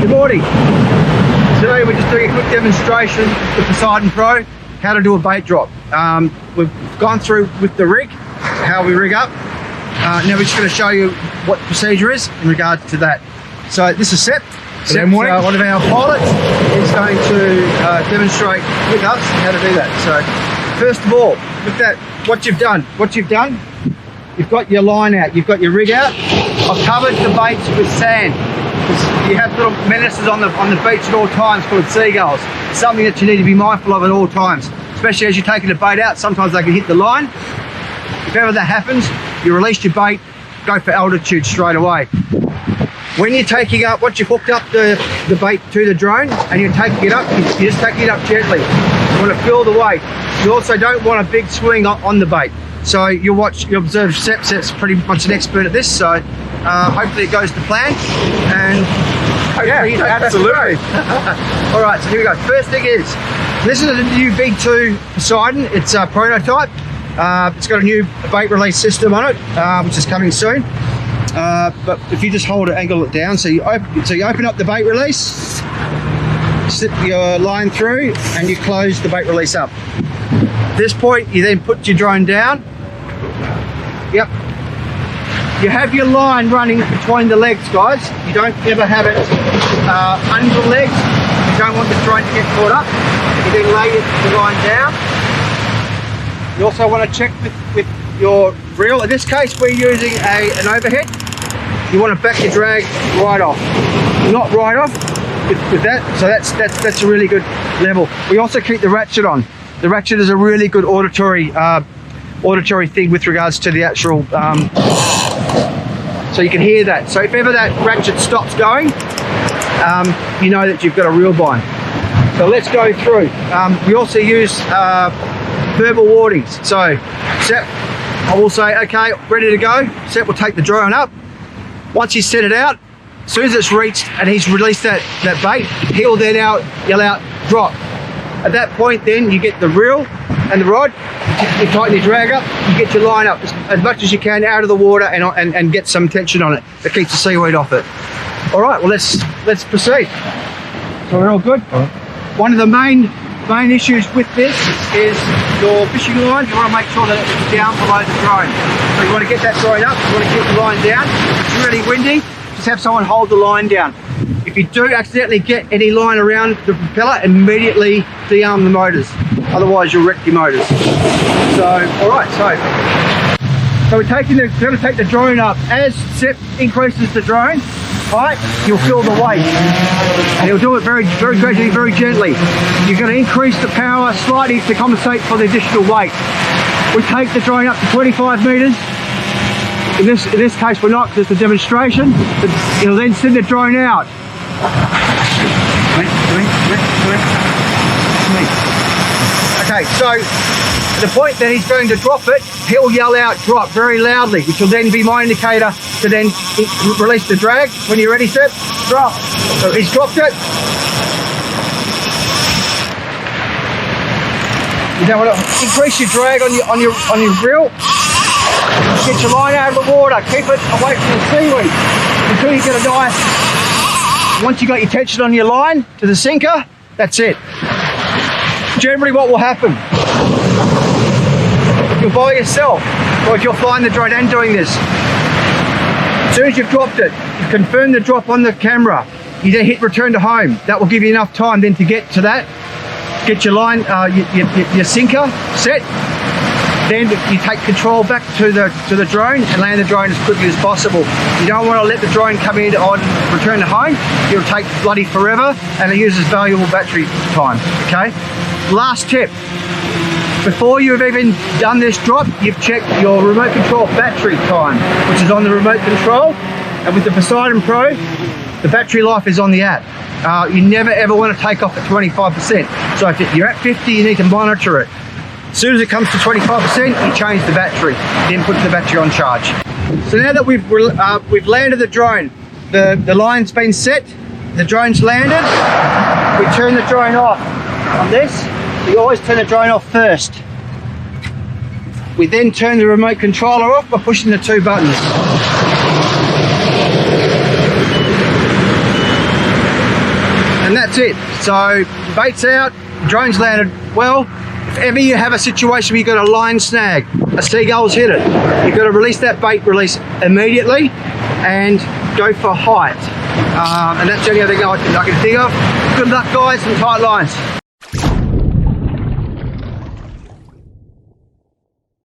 Good morning. Today we're just doing a quick demonstration with Poseidon Pro, how to do a bait drop. We've gone through with the rig, how we rig up. Now we're just going to show you what the procedure is in regards to that. So this is Sep. One of our pilots is going to demonstrate with us how to do that. So first of all, with that, what you've done, you've got your line out, you've got your rig out. I've covered the baits with sand. You have little menaces on the beach at all times called seagulls. Something that you need to be mindful of at all times, especially as you're taking the bait out. Sometimes they can hit the line. If ever that happens, you release your bait, go for altitude straight away. When you're taking up, once you've hooked up the bait to the drone and you're taking it up, you're just taking it up gently. You want to feel the weight. You also don't want a big swing on the bait. So you observe Sep's pretty much an expert at this, so hopefully it goes to plan, and hopefully absolutely. All right, so here we go. First thing is, this is a new V2 Posiedon. It's a prototype. It's got a new bait release system on it, which is coming soon. But if you just hold it, angle it down, so you open up the bait release, slip your line through, and you close the bait release up. At this point, you then put your drone down. Yep. You have your line running between the legs, guys. You don't ever have it under the legs. You don't want the drone to get caught up. You then lay the line down. You also want to check with your reel. In this case, we're using an overhead. You want to back your drag right off. Not right off with that. So that's a really good level. We also keep the ratchet on. The ratchet is a really good auditory thing with regards to the actual so you can hear that. So if ever that ratchet stops going, you know that you've got a reel bind. So let's go through. We also use verbal warnings. So Sep, I will say, okay, ready to go. Sep will take the drone up. Once he's set it out, as soon as it's reached and he's released that bait, he'll then yell out, drop. At that point, then you get the reel and the rod, you tighten your drag up, you get your line up as much as you can out of the water and get some tension on it that keeps the seaweed off it. All right, well let's proceed. So we're all good. One of the main issues with this is your fishing line. You want to make sure that it's down below the drone. So you want to get that drone up, you want to keep the line down. If it's really windy, just have someone hold the line down. If you do accidentally get any line around the propeller, immediately de-arm the motors. Otherwise, you'll wreck your motors. So, all right, so we're going to take the drone up. As Sep increases the drone height, you'll feel the weight. And he'll do it very, very gradually, very gently. You're going to increase the power slightly to compensate for the additional weight. We take the drone up to 25 meters. In this case, we're not, because it's a demonstration. It'll then send the drone out. Okay, so at the point that he's going to drop it, he'll yell out drop very loudly, which will then be my indicator to then release the drag. When you're ready, Sep, drop. So he's dropped it. You don't want to increase your drag on your reel. Get your line out of the water. Keep it away from the seaweed until you get a nice. Once you got your tension on your line to the sinker, that's it. Generally what will happen, if you're by yourself or if you're flying the drone and doing this, as soon as you've dropped it, you confirm the drop on the camera, you then hit return to home. That will give you enough time then to get to that, get your line, your sinker set. Then you take control back to the drone and land the drone as quickly as possible. You don't want to let the drone come in on return to home. It'll take bloody forever and it uses valuable battery time, okay? Last tip, before you've even done this drop, you've checked your remote control battery time, which is on the remote control. And with the Poseidon Pro, the battery life is on the app. You never ever want to take off at 25%. So if you're at 50, you need to monitor it. As soon as it comes to 25%, you change the battery, then put the battery on charge. So now that we've landed the drone, the line's been set, the drone's landed, we turn the drone off. On this, we always turn the drone off first. We then turn the remote controller off by pushing the two buttons. And that's it. So bait's out, drone's landed well. If ever you have a situation where you've got a line snag, a seagull's hit it, you've got to release that bait, release immediately, and go for height. And that's the only other thing I can think of. Good luck guys, and tight lines.